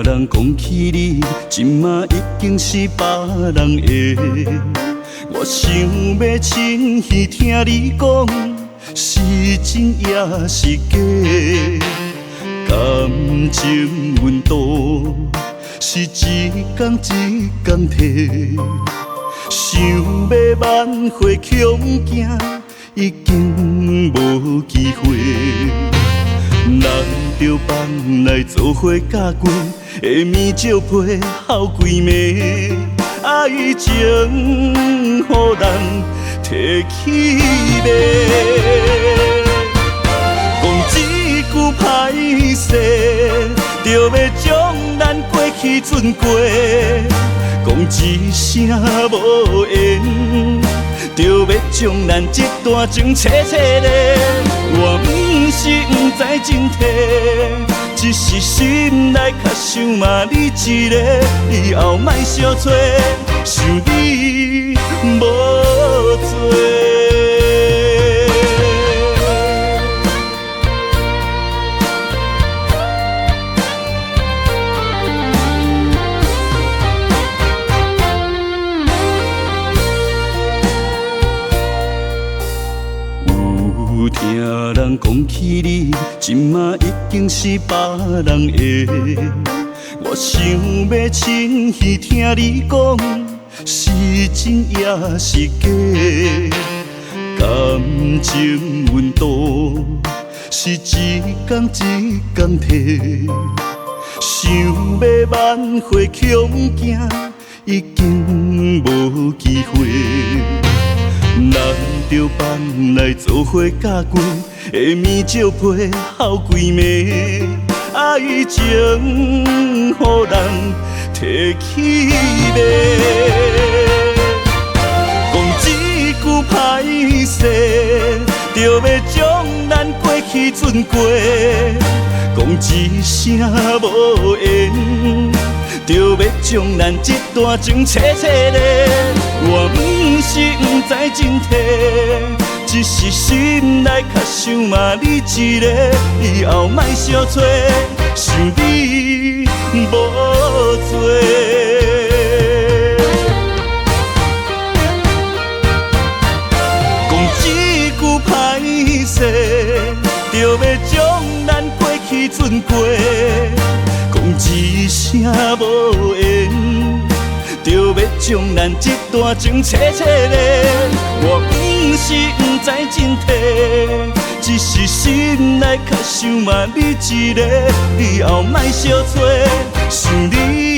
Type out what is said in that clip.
人讲起你，今嘛已经是别人的。我想要亲耳听你讲，是真也是假？感情温度是一天一天提，想要挽回恐惊，已经无机会。难着放来做伙甲过，下暝照被哭规暝，爱情予人提起卖。讲一句歹势，就要将咱过去存过；讲一声无缘，就要将咱这段情彻彻的。我不是不知真体，只是心内较想嘛你一个，以后莫相找，想你无做。有听人讲起你，今嘛已经是别人的。我想要亲耳听你讲，是真也是假？感情温度是一天一天提，想要挽回恐惊，已经无机会。难着放来做伙甲过，下暝照被哭规暝，爱情予人提起卖。讲一句歹势，就要将咱过去存过；讲一声无缘，就要将咱这段情彻彻的。我不是不知真体，只是心内较想嘛你一个，以后莫相找，想你无做。讲一句歹势，就要将咱过去存过；讲一声无缘，就要将咱这段情彻彻的。我不是不知真体，只是心内较想嘛你一个，以后莫相找，想你。